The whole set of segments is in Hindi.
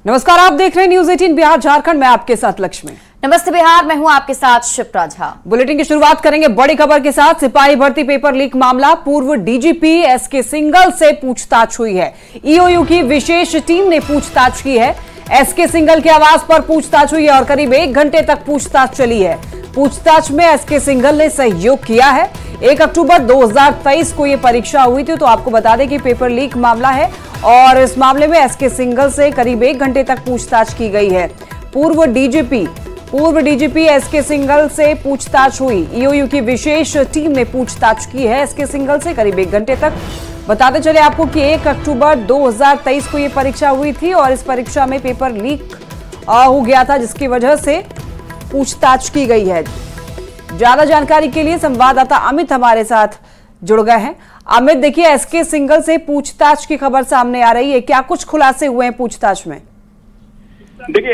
नमस्कार, आप देख रहे हैं न्यूज 18 बिहार झारखंड में आपके साथ लक्ष्मी। नमस्ते बिहार, मैं हूं आपके साथ शिप्रा झा। बुलेटिन की शुरुआत करेंगे बड़ी खबर के साथ। सिपाही भर्ती पेपर लीक मामला, पूर्व डीजीपी एसके सिंघल से पूछताछ हुई है। ईओयू की विशेष टीम ने पूछताछ की है। एसके सिंघल के आवास पर पूछताछ हुई है और करीब 1 घंटे तक पूछताछ चली है। पूछताछ में एसके सिंघल ने सहयोग किया है। 1 अक्टूबर 2023 को यह परीक्षा हुई थी। तो आपको बता दें कि पेपर लीक मामला है और इस मामले में एसके सिंघल से करीब 1 घंटे तक पूछताछ की गई है। पूर्व डीजीपी एसके सिंघल से पूछताछ हुई। ईओयू की विशेष टीम ने पूछताछ की है एसके सिंघल से करीब 1 घंटे तक। बताते चले आपको कि 1 अक्टूबर 2023 को यह परीक्षा हुई थी और इस परीक्षा में पेपर लीक हो गया था, जिसकी वजह से पूछताछ की गई है। ज्यादा जानकारी के लिए संवाददाता अमित हमारे साथ जुड़ गए हैं। अमित, देखिए, एसके सिंघल से पूछताछ की खबर सामने आ रही है, क्या कुछ खुलासे हुए हैं पूछताछ में? देखिए,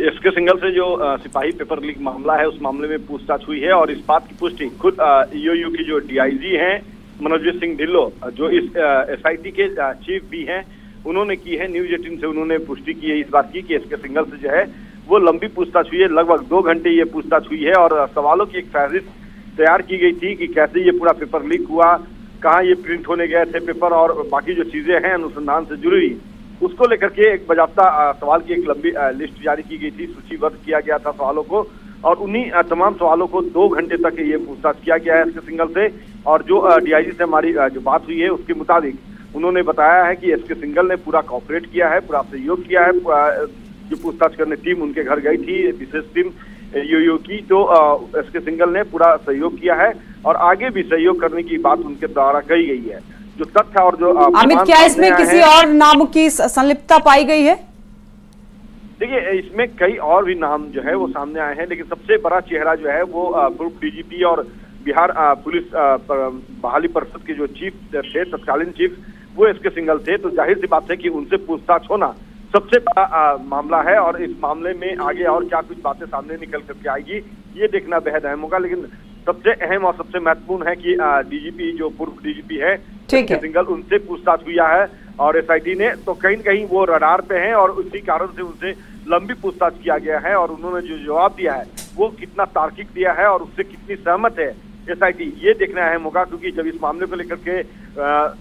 एसके सिंघल से जो सिपाही पेपर लीक मामला है, उस मामले में पूछताछ हुई है और इस बात की पुष्टि खुद ईओयू की जो डीआईजी हैं मनोजीत सिंह ढिल्लो, जो इस एसआईटी के चीफ भी हैं, उन्होंने की है। न्यूज 18 से उन्होंने पुष्टि की है इस बात की कि एसके सिंघल से जो है वो लंबी पूछताछ हुई है। लगभग 2 घंटे ये पूछताछ हुई है और सवालों की एक फहरिस्त तैयार की गई थी कि कैसे ये पूरा पेपर लीक हुआ, कहाँ ये प्रिंट होने गए थे पेपर और बाकी जो चीजें हैं अनुसंधान से जुड़ी, उसको लेकर के एक बजाबता सवाल की एक लंबी लिस्ट जारी की गई थी। सूचीबद्ध किया गया था सवालों को और उन्हीं तमाम सवालों को 2 घंटे तक ये पूछताछ किया गया है एसके सिंघल से। और जो डीआईजी से हमारी जो बात हुई है उसके मुताबिक उन्होंने बताया है कि एसके सिंघल ने पूरा कॉपरेट किया है, पूरा सहयोग किया है। जो पूछताछ करने टीम उनके घर गई थी, विशेष टीम ईओयू की, तो एसके सिंघल ने पूरा सहयोग किया है और आगे भी सहयोग करने की बात उनके द्वारा कही गई है। जो तथ्य और जो अमित, क्या इसमें किसी और नाम की संलिप्तता पाई गई है? देखिए, इसमें कई और भी नाम जो है वो सामने आए हैं, लेकिन सबसे बड़ा चेहरा जो है वो पूर्व डीजीपी और बिहार पुलिस बहाली परिषद के जो चीफ थे, तत्कालीन चीफ, वो एसके सिंघल थे। तो जाहिर सी बात है कि उनसे पूछताछ होना सबसे बड़ा मामला है और इस मामले में आगे और क्या कुछ बातें सामने निकल करके आएगी, ये देखना बेहद अहम होगा। लेकिन सबसे अहम और सबसे महत्वपूर्ण है कि डीजीपी, जो पूर्व डीजीपी है एसके सिंघल, उनसे पूछताछ हुआ है और एसआईटी ने तो कहीं न कहीं वो रडार पे हैं और उसी कारण से उनसे लंबी पूछताछ किया गया है। और उन्होंने जो जवाब दिया है वो कितना तार्किक दिया है और उससे कितनी सहमत है एसआईटी, ये देखना अहम होगा। क्योंकि जब इस मामले को लेकर के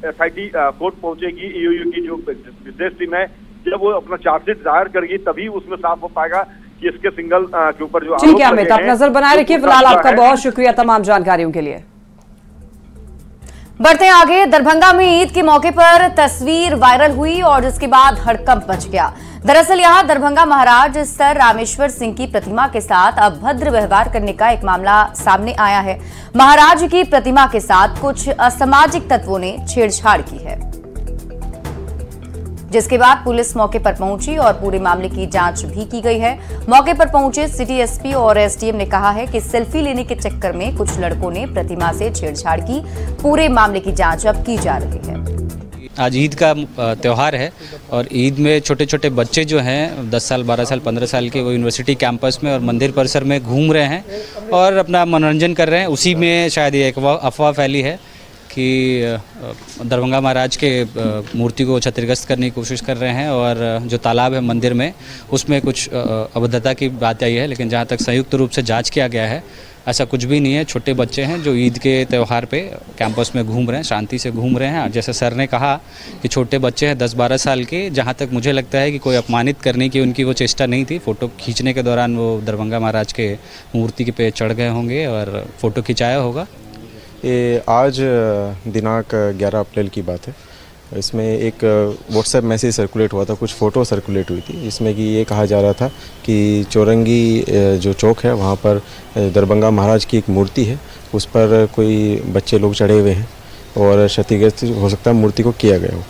एसआईटी कोर्ट पहुंचेगी, ईओयू की जो विशेष टीम है, जब वो अपना चार्जशीट दायर करेगी तभी उसमें साफ हो पाएगा कि एसके सिंघल के ऊपर जो ठीक है अमित, आप नजर बनाए रखिए। फिलहाल आपका बहुत शुक्रिया तमाम जानकारियों के लिए। बढ़ते हैं आगे। दरभंगा में ईद के मौके पर तस्वीर वायरल हुई और जिसके बाद हड़कंप मच गया। दरअसल यहां दरभंगा महाराज सर रामेश्वर सिंह की प्रतिमा के साथ अभद्र व्यवहार करने का एक मामला सामने आया है। महाराज की प्रतिमा के साथ कुछ असामाजिक तत्वों ने छेड़छाड़ की है, जिसके बाद पुलिस मौके पर पहुंची और पूरे मामले की जांच भी की गई है। मौके पर पहुंचे सिटी एसपी और एसडीएम ने कहा है कि सेल्फी लेने के चक्कर में कुछ लड़कों ने प्रतिमा से छेड़छाड़ की। पूरे मामले की जांच अब की जा रही है। आज ईद का त्यौहार है और ईद में छोटे छोटे बच्चे जो हैं 10 साल, 12 साल, 15 साल के, वो यूनिवर्सिटी कैंपस में और मंदिर परिसर में घूम रहे हैं और अपना मनोरंजन कर रहे हैं। उसी में शायद ये एक अफवाह फैली है कि दरभंगा महाराज के मूर्ति को क्षतिग्रस्त करने की कोशिश कर रहे हैं और जो तालाब है मंदिर में, उसमें कुछ अभद्रता की बात आई है। लेकिन जहाँ तक संयुक्त रूप से जांच किया गया है, ऐसा कुछ भी नहीं है। छोटे बच्चे हैं जो ईद के त्यौहार पे कैंपस में घूम रहे हैं, शांति से घूम रहे हैं। जैसे सर ने कहा कि छोटे बच्चे हैं 10-12 साल के, जहाँ तक मुझे लगता है कि कोई अपमानित करने की उनकी वो चेष्टा नहीं थी। फ़ोटो खींचने के दौरान वो दरभंगा महाराज के मूर्ति के पे चढ़ गए होंगे और फ़ोटो खिंचाया होगा। ये आज दिनांक 11 अप्रैल की बात है। इसमें एक व्हाट्सएप मैसेज सर्कुलेट हुआ था, कुछ फ़ोटो सर्कुलेट हुई थी। इसमें कि ये कहा जा रहा था कि चौरंगी जो चौक है वहाँ पर दरभंगा महाराज की एक मूर्ति है, उस पर कोई बच्चे लोग चढ़े हुए हैं और क्षतिग्रस्त हो सकता है मूर्ति को किया गया हो।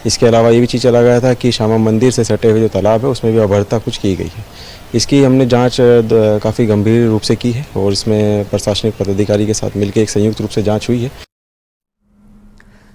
इसके अलावा ये भी चीज़ चला गया था कि श्यामा मंदिर से सटे हुए जो तालाब है उसमें भी अभद्रता कुछ की गई है। इसकी हमने जांच काफ़ी गंभीर रूप से की है और इसमें प्रशासनिक पदाधिकारी के साथ मिलकर एक संयुक्त रूप से जांच हुई है।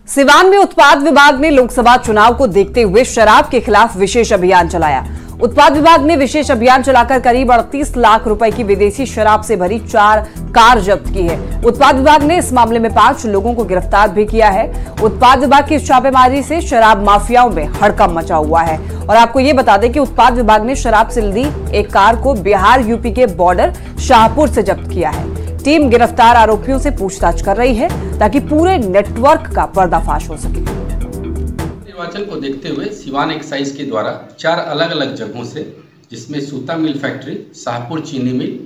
सिवान में उत्पाद विभाग ने लोकसभा चुनाव को देखते हुए शराब के खिलाफ विशेष अभियान चलाया। उत्पाद विभाग ने विशेष अभियान चलाकर करीब 38 लाख रुपए की विदेशी शराब से भरी 4 कार जब्त की है। उत्पाद विभाग ने इस मामले में 5 लोगों को गिरफ्तार भी किया है। उत्पाद विभाग की छापेमारी से शराब माफियाओं में हड़कंप मचा हुआ है। और आपको ये बता दें कि उत्पाद विभाग ने शराब से लदी एक कार को बिहार यूपी के बॉर्डर शाहपुर से जब्त किया है। टीम गिरफ्तार आरोपियों से पूछताछ कर रही है ताकि पूरे नेटवर्क का पर्दाफाश हो सके। निर्वाचन को देखते हुए सिवान एक्साइज के द्वारा 4 अलग अलग जगहों से, जिसमें सूता मिल फैक्ट्री, शाहपुर चीनी मिल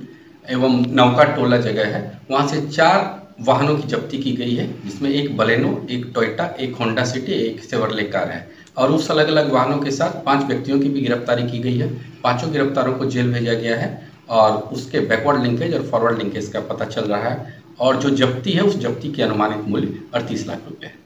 एवं नौका टोला जगह है, वहां से 4 वाहनों की जब्ती की गई है, जिसमें एक बलेनो, एक टोयोटा, एक होंडा सिटी, एक शेवरले कार है। और उस अलग अलग वाहनों के साथ 5 व्यक्तियों की भी गिरफ्तारी की गई है। 5 गिरफ्तारों को जेल भेजा गया है और उसके बैकवर्ड लिंकेज और फॉरवर्ड लिंकेज का पता चल रहा है। और जो जब्ती है, उस जब्ती की अनुमानित मूल्य 38 लाख रुपए है।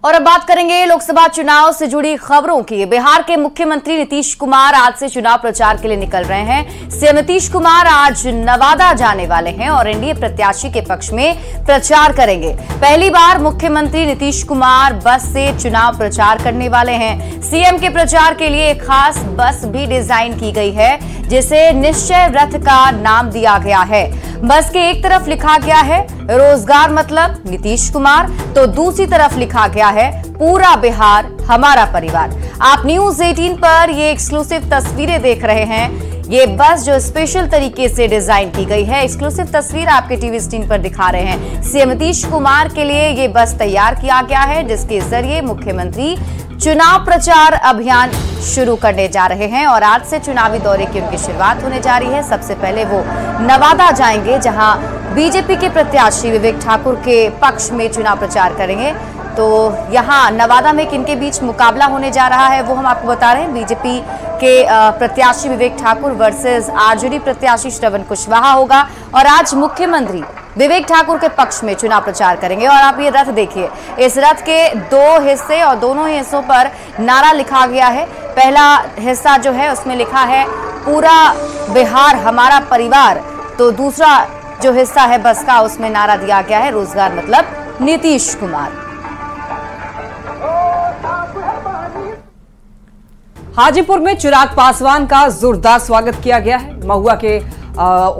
और अब बात करेंगे लोकसभा चुनाव से जुड़ी खबरों की। बिहार के मुख्यमंत्री नीतीश कुमार आज से चुनाव प्रचार के लिए निकल रहे हैं। सीएम नीतीश कुमार आज नवादा जाने वाले हैं और एनडीए प्रत्याशी के पक्ष में प्रचार करेंगे। पहली बार मुख्यमंत्री नीतीश कुमार बस से चुनाव प्रचार करने वाले हैं। सीएम के प्रचार के लिए एक खास बस भी डिजाइन की गई है, जिसे निश्चय रथ का नाम दिया गया है। बस के एक तरफ लिखा गया है रोजगार मतलब नीतीश कुमार, तो दूसरी तरफ लिखा गया है पूरा बिहार हमारा परिवार। आप न्यूज 18 पर ये एक्सक्लूसिव तस्वीरें देख रहे हैं। ये बस जो स्पेशल तरीके से डिजाइन की गई है, एक्सक्लूसिव तस्वीर आपके टीवी स्क्रीन पर दिखा रहे हैं। सीएम नीतीश कुमार के लिए ये बस तैयार किया गया है, जिसके जरिए मुख्यमंत्री चुनाव प्रचार अभियान शुरू करने जा रहे हैं और आज से चुनावी दौरे की उनकी शुरुआत होने जा रही है। सबसे पहले वो नवादा जाएंगे, जहां बीजेपी के प्रत्याशी विवेक ठाकुर के पक्ष में चुनाव प्रचार करेंगे। तो यहां नवादा में किनके बीच मुकाबला होने जा रहा है वो हम आपको बता रहे हैं। बीजेपी के प्रत्याशी विवेक ठाकुर वर्सेस आरजेडी प्रत्याशी श्रवण कुशवाहा होगा और आज मुख्यमंत्री विवेक ठाकुर के पक्ष में चुनाव प्रचार करेंगे। और आप ये रथ देखिए, इस रथ के 2 हिस्से और दोनों हिस्सों पर नारा लिखा गया है। पहला हिस्सा जो है उसमें लिखा है पूरा बिहार हमारा परिवार, तो दूसरा जो हिस्सा है बस का उसमें नारा दिया गया है रोजगार मतलब नीतीश कुमार। हाजीपुर में चिराग पासवान का जोरदार स्वागत किया गया है। महुआ के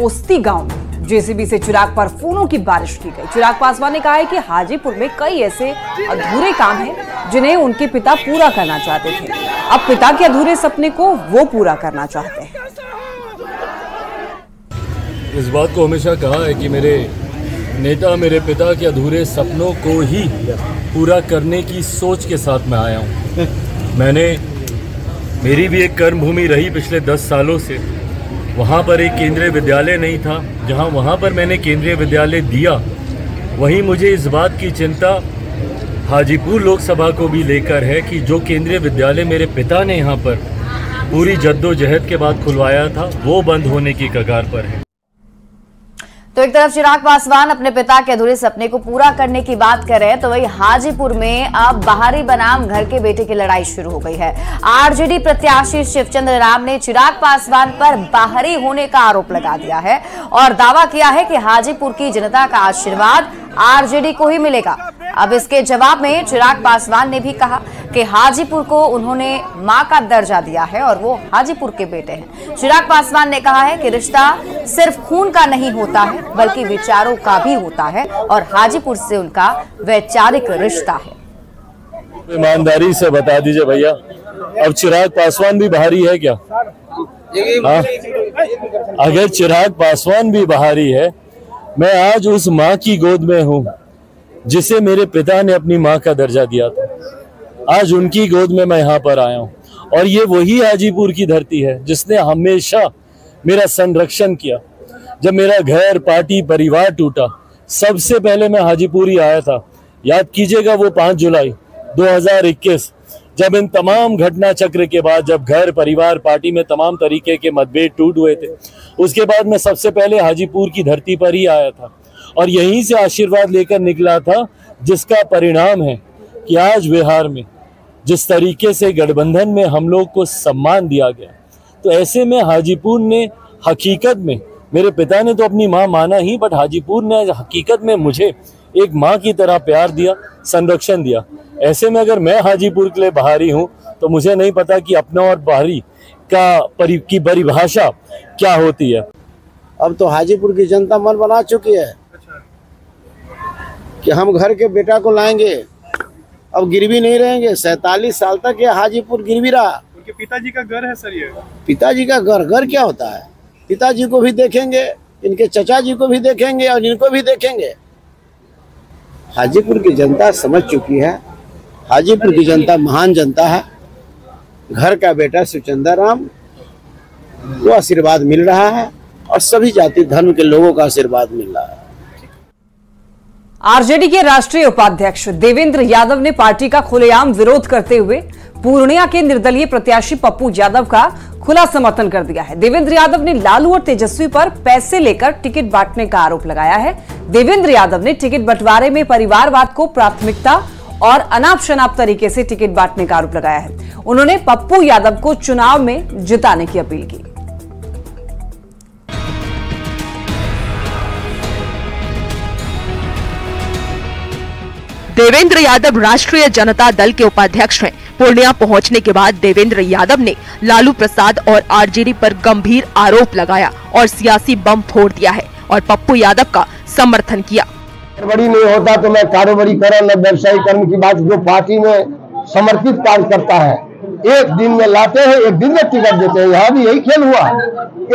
ओस्ती गांव में जेसीबी से चिराग पर फूलों की बारिश की गई। चिराग पासवान ने कहा है कि हाजीपुर में कई ऐसे अधूरे काम हैं जिन्हें उनके पिता पूरा करना चाहते थे। अब पिता के अधूरे सपने को वो पूरा करना चाहते हैं। इस बात को हमेशा कहा है कि मेरे नेता मेरे पिता के अधूरे सपनों को ही पूरा करने की सोच के साथ मैं आया हूँ। मेरी भी एक कर्मभूमि रही पिछले 10 सालों से। वहाँ पर एक केंद्रीय विद्यालय नहीं था, जहाँ वहाँ पर मैंने केंद्रीय विद्यालय दिया, वहीं मुझे इस बात की चिंता हाजीपुर लोकसभा को भी लेकर है कि जो केंद्रीय विद्यालय मेरे पिता ने यहाँ पर पूरी जद्दोजहद के बाद खुलवाया था, वो बंद होने की कगार पर है। तो एक तरफ चिराग पासवान अपने पिता के अधूरे सपने को पूरा करने की बात कर रहे हैं, तो वही हाजीपुर में अब बाहरी बनाम घर के बेटे की लड़ाई शुरू हो गई है। आरजेडी प्रत्याशी शिवचंद्र राम ने चिराग पासवान पर बाहरी होने का आरोप लगा दिया है और दावा किया है कि हाजीपुर की जनता का आशीर्वाद आरजेडी को ही मिलेगा। अब इसके जवाब में चिराग पासवान ने भी कहा कि हाजीपुर को उन्होंने मां का दर्जा दिया है और वो हाजीपुर के बेटे हैं। चिराग पासवान ने कहा है कि रिश्ता सिर्फ खून का नहीं होता है बल्कि विचारों का भी होता है और हाजीपुर से उनका वैचारिक रिश्ता है। ईमानदारी से बता दीजिए भैया, अब चिराग पासवान भी बाहरी है क्या? हाँ? अगर चिराग पासवान भी बाहरी है, मैं आज उस माँ की गोद में हूँ जिसे मेरे पिता ने अपनी माँ का दर्जा दिया था। आज उनकी गोद में मैं यहाँ पर आया हूँ और ये वही हाजीपुर की धरती है जिसने हमेशा मेरा संरक्षण किया। जब मेरा घर, पार्टी, परिवार टूटा, सबसे पहले मैं हाजीपुर ही आया था। याद कीजिएगा वो 5 जुलाई 2021, जब इन तमाम घटना चक्र के बाद, जब घर, परिवार, पार्टी में तमाम तरीके के मतभेद टूट हुए थे, उसके बाद मैं सबसे पहले हाजीपुर की धरती पर ही आया था और यहीं से आशीर्वाद लेकर निकला था, जिसका परिणाम है कि आज बिहार में जिस तरीके से गठबंधन में हम लोग को सम्मान दिया गया, तो ऐसे में हाजीपुर ने हकीकत में मेरे पिता ने तो अपनी माँ माना ही, बट हाजीपुर ने हकीकत में मुझे एक माँ की तरह प्यार दिया, संरक्षण दिया। ऐसे में अगर मैं हाजीपुर के लिए बाहरी हूँ तो मुझे नहीं पता कि अपना और बाहरी की परिभाषा क्या होती है। अब तो हाजीपुर की जनता मन बना चुकी है कि हम घर के बेटा को लाएंगे, अब गिरवी नहीं रहेंगे। 47 साल तक ये हाजीपुर गिरवी रहा। उनके पिताजी का घर है सर ये? पिताजी का घर क्या होता है? पिताजी को भी देखेंगे, इनके चचा जी को भी देखेंगे और इनको भी देखेंगे। हाजीपुर की जनता समझ चुकी है, हाजीपुर की जनता महान जनता है। घर का बेटा शिवचंद्र राम को आशीर्वाद मिल रहा है और सभी जाति धर्म के लोगों का आशीर्वाद मिल रहा है। आरजेडी के राष्ट्रीय उपाध्यक्ष देवेंद्र यादव ने पार्टी का खुलेआम विरोध करते हुए पूर्णिया के निर्दलीय प्रत्याशी पप्पू यादव का खुला समर्थन कर दिया है। देवेंद्र यादव ने लालू और तेजस्वी पर पैसे लेकर टिकट बांटने का आरोप लगाया है। देवेंद्र यादव ने टिकट बंटवारे में परिवारवाद को प्राथमिकता और अनाप शनाप तरीके से टिकट बांटने का आरोप लगाया है। उन्होंने पप्पू यादव को चुनाव में जिताने की अपील की। देवेंद्र यादव राष्ट्रीय जनता दल के उपाध्यक्ष हैं। पूर्णिया पहुंचने के बाद देवेंद्र यादव ने लालू प्रसाद और आरजेडी पर गंभीर आरोप लगाया और सियासी बम फोड़ दिया है और पप्पू यादव का समर्थन किया। बड़ी नहीं होता तो मैं कारोबारी करण व्यवसायी कर्म की बात, जो पार्टी में समर्पित कार्य करता है एक दिन में लाते हैं, एक दिन में टिकट देते हैं। यहाँ भी यही खेल हुआ,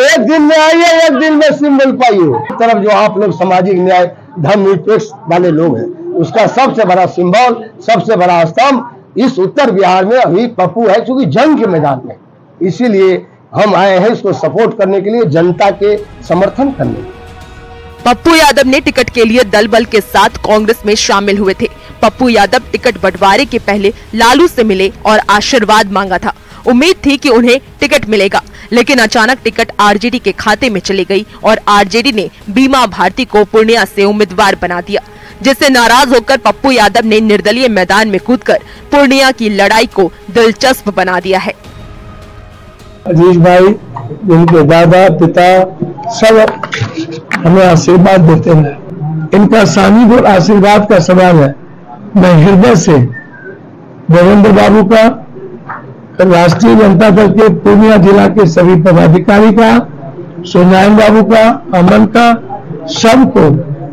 एक दिन में आइए, एक दिन में सिंबल पाइए। तरफ जो आप लोग सामाजिक न्याय धर्मनिरपेक्ष वाले लोग हैं, उसका सबसे बड़ा सिंबल, सबसे बड़ा स्तंभ इस उत्तर बिहार में अभी पप्पू है, क्योंकि जंग के मैदान में। इसीलिए हम आए हैं इसको सपोर्ट करने के लिए, जनता के समर्थन करने के लिए। पप्पू यादव ने टिकट के लिए दल बल के साथ कांग्रेस में शामिल हुए थे। पप्पू यादव टिकट बंटवारे के पहले लालू से मिले और आशीर्वाद मांगा था। उम्मीद थी कि उन्हें टिकट मिलेगा, लेकिन अचानक टिकट आरजेडी के खाते में चली गई और आरजेडी ने बीमा भारती को पूर्णिया से उम्मीदवार बना दिया, जिससे नाराज होकर पप्पू यादव ने निर्दलीय मैदान में कूदकर पूर्णिया की लड़ाई को दिलचस्प बना दिया है। अजीज भाई, उनके दादा पिता सब हमें आशीर्वाद देते हैं। इनका सानिध्य और आशीर्वाद का सवाल है। मैं हृदय से देवेंद्र बाबू का, राष्ट्रीय जनता दल के पूर्णिया जिला के सभी पदाधिकारी का, सूर्यनारायण बाबू का, अमन का, सबको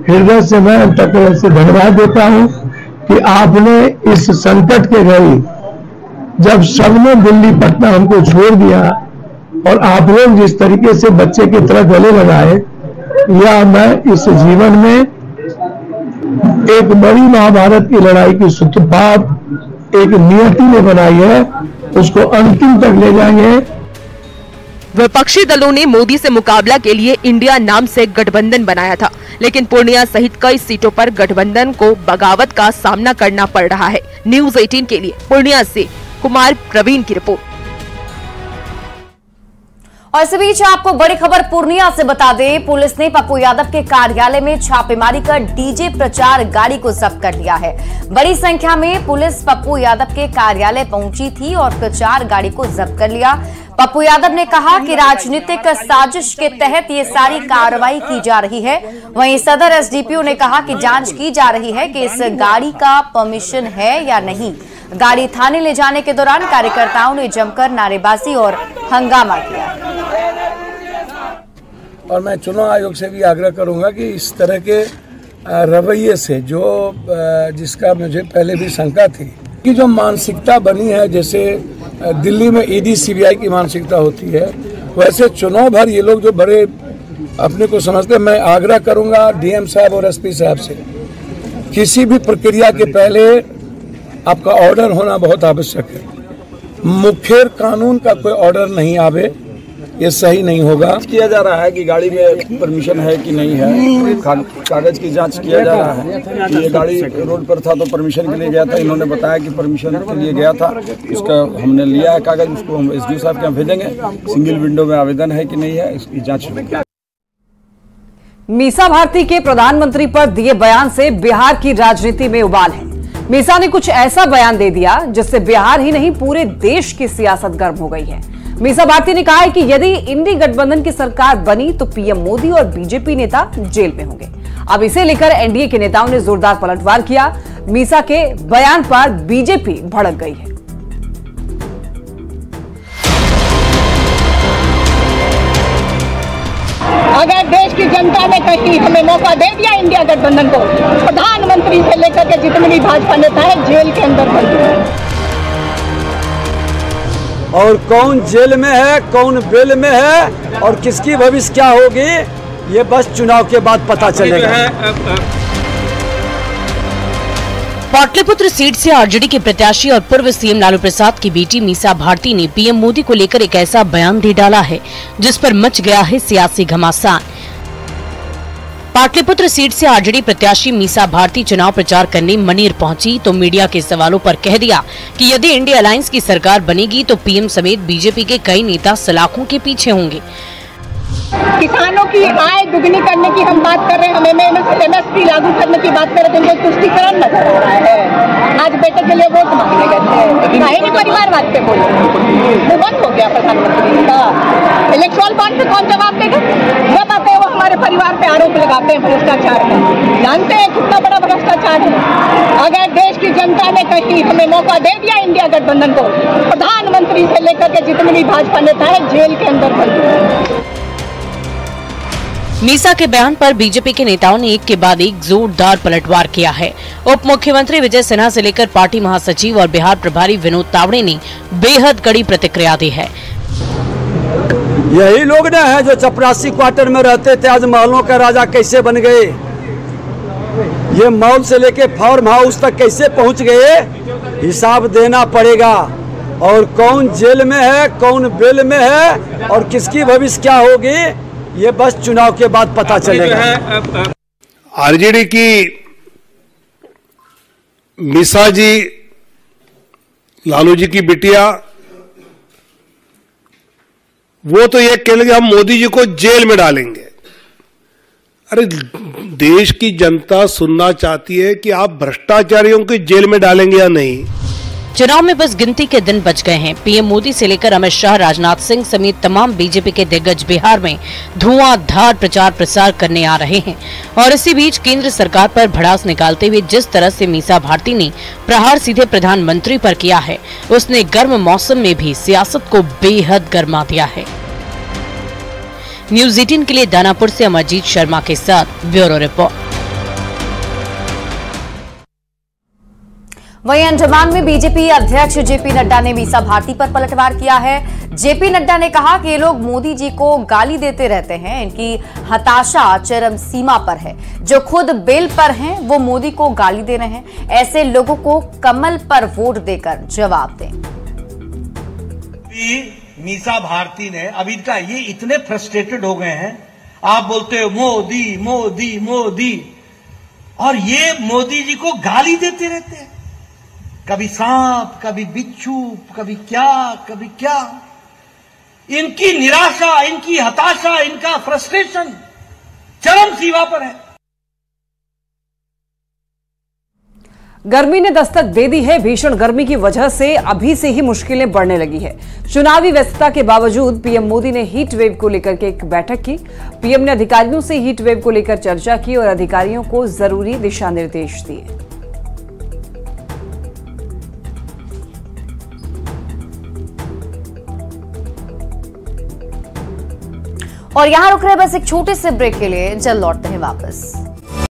हृदय से मैं अंतःकरण से धन्यवाद देता हूं कि आपने इस संकट के घड़ी, जब सबने दिल्ली पटना हमको छोड़ दिया और आप लोग जिस तरीके से बच्चे की तरह गले लगाए, या मैं इस जीवन में एक बड़ी महाभारत की लड़ाई की सूत्रपात एक नियति ने बनाई है, उसको अंतिम तक ले जाएंगे। विपक्षी दलों ने मोदी से मुकाबला के लिए इंडिया नाम से गठबंधन बनाया था, लेकिन पूर्णिया सहित कई सीटों पर गठबंधन को बगावत का सामना करना पड़ रहा है। न्यूज़ 18 के लिए पूर्णिया से कुमार प्रवीण की रिपोर्ट। और इस बीच आपको बड़ी खबर पूर्णिया से बता दें, पुलिस ने पप्पू यादव के कार्यालय में छापेमारी कर डीजे प्रचार गाड़ी को जब्त कर लिया है। बड़ी संख्या में पुलिस पप्पू यादव के कार्यालय पहुंची थी और प्रचार गाड़ी को जब्त कर लिया। पप्पू यादव ने कहा कि राजनीतिक साजिश के तहत ये सारी कार्रवाई की जा रही है। वहीं सदर एसडीपीओ ने कहा कि जांच की जा रही है कि इस गाड़ी का परमिशन है या नहीं। गाड़ी थाने ले जाने के दौरान कार्यकर्ताओं ने जमकर नारेबाजी और हंगामा किया। और मैं चुनाव आयोग से भी आग्रह करूंगा कि इस तरह के रवैये से, जो जिसका मुझे पहले भी शंका थी कि जो मानसिकता बनी है, जैसे दिल्ली में ईडी सीबीआई की मानसिकता होती है, वैसे चुनाव भर ये लोग जो बड़े अपने को समझते हैं। मैं आग्रह करूंगा डीएम साहब और एसपी साहब से, किसी भी प्रक्रिया के पहले आपका ऑर्डर होना बहुत आवश्यक है। मुखेर कानून का कोई ऑर्डर नहीं आवे, ये सही नहीं होगा। किया जा रहा है कि गाड़ी में परमिशन है कि नहीं है, कागज की जांच किया जा रहा है। ये गाड़ी रोड पर था तो परमिशन के लिए गया था, इन्होंने बताया कि परमिशन के लिए गया था, उसका हमने लिया है कागज, उसको हम एसडीओ साहब के यहाँ भेजेंगे। सिंगल विंडो में आवेदन है कि नहीं है, इसकी जाँच होगी। मीसा भारती के प्रधानमंत्री पर दिए बयान से बिहार की राजनीति में उबाल है। मीसा ने कुछ ऐसा बयान दे दिया जिससे बिहार ही नहीं पूरे देश की सियासत गर्म हो गई है। मीसा भारती ने कहा है कि यदि इंडी गठबंधन की सरकार बनी तो पीएम मोदी और बीजेपी नेता जेल में होंगे। अब इसे लेकर एनडीए के नेताओं ने जोरदार पलटवार किया। मीसा के बयान पर बीजेपी भड़क गई है। अगर देश की जनता ने कहीं हमें मौका दे दिया इंडिया गठबंधन को, प्रधानमंत्री से लेकर के जितने भी भाजपा नेता है जेल के अंदर बंद है। और कौन जेल में है, कौन बेल में है और किसकी भविष्य क्या होगी, ये बस चुनाव के बाद पता चलेगा। पाटलिपुत्र सीट से आरजेडी के प्रत्याशी और पूर्व सीएम लालू प्रसाद की बेटी मीसा भारती ने पीएम मोदी को लेकर एक ऐसा बयान दे डाला है जिस पर मच गया है सियासी घमासान। पाटलिपुत्र सीट से आरजेडी प्रत्याशी मीसा भारती चुनाव प्रचार करने मनेर पहुंची तो मीडिया के सवालों पर कह दिया कि यदि इंडिया अलायंस की सरकार बनेगी तो पीएम समेत बीजेपी के कई नेता सलाखों के पीछे होंगे। किसानों की आय दुगनी करने की हम बात कर रहे हैं, हमें एमएसपी लागू करने की बात कर रहे थे, उनको तुष्टीकरण नजर आ रहा है। आज बेटे के लिए वोट मांगने गए थे, काहे नहीं परिवारवाद पे बोले, वो बंद हो गया प्रधानमंत्री का। इलेक्ट्रल बॉन्ड पे कौन जवाब देगा? जब आते हैं वो हमारे परिवार पे आरोप लगाते हैं भ्रष्टाचार का। जानते हैं कितना बड़ा भ्रष्टाचार है। अगर देश की जनता ने कहीं हमें मौका दे दिया इंडिया गठबंधन को, प्रधानमंत्री से लेकर के जितने भी भाजपा नेता है जेल के अंदर बंद है। मीसा के बयान पर बीजेपी के नेताओं ने एक के बाद एक जोरदार पलटवार किया है। उप मुख्यमंत्री विजय सिन्हा से लेकर पार्टी महासचिव और बिहार प्रभारी विनोद तावड़े ने बेहद कड़ी प्रतिक्रिया दी है। यही लोग ना है जो चपरासी क्वार्टर में रहते थे, आज महलों का राजा कैसे बन गए। ये मॉल से लेके फार्म हाउस तक कैसे पहुंच गए, हिसाब देना पड़ेगा। और कौन जेल में है, कौन बेल में है और किसकी भविष्य क्या होगी, ये बस चुनाव के बाद पता चलेगा। आरजेडी की मीसा जी, लालू जी की बिटिया, वो तो ये कह लेंगे हम मोदी जी को जेल में डालेंगे। अरे देश की जनता सुनना चाहती है कि आप भ्रष्टाचारियों को जेल में डालेंगे या नहीं। चुनाव में बस गिनती के दिन बच गए हैं। पीएम मोदी से लेकर अमित शाह, राजनाथ सिंह समेत तमाम बीजेपी के दिग्गज बिहार में धुआंधार प्रचार प्रसार करने आ रहे हैं। और इसी बीच केंद्र सरकार पर भड़ास निकालते हुए जिस तरह से मीसा भारती ने प्रहार सीधे प्रधानमंत्री पर किया है, उसने गर्म मौसम में भी सियासत को बेहद गर्मा दिया है। न्यूज़ 18 के लिए दानापुर से अमरजीत शर्मा के साथ ब्यूरो रिपोर्ट। वहीं अंडमान में बीजेपी अध्यक्ष जेपी नड्डा ने मीसा भारती पर पलटवार किया है। जेपी नड्डा ने कहा कि ये लोग मोदी जी को गाली देते रहते हैं, इनकी हताशा चरम सीमा पर है। जो खुद बेल पर हैं वो मोदी को गाली दे रहे हैं। ऐसे लोगों को कमल पर वोट देकर जवाब दें। मीसा भारती ने अब इनका ये इतने फ्रस्ट्रेटेड हो गए हैं, आप बोलते हो मोदी मोदी मोदी, और ये मोदी जी को गाली देते रहते हैं। कभी सांप, कभी बिच्छू, कभी क्या। इनकी निराशा, इनकी हताशा, इनका फ्रस्ट्रेशन चरम सीमा पर है। गर्मी ने दस्तक दे दी है। भीषण गर्मी की वजह से अभी से ही मुश्किलें बढ़ने लगी है। चुनावी व्यस्तता के बावजूद पीएम मोदी ने हीट वेव को लेकर के एक बैठक की। पीएम ने अधिकारियों से हीट वेव को लेकर चर्चा की और अधिकारियों को जरूरी दिशा निर्देश दिए। और यहां रुक रहे बस एक छोटे से ब्रेक के लिए, जल्द लौटते हैं वापस।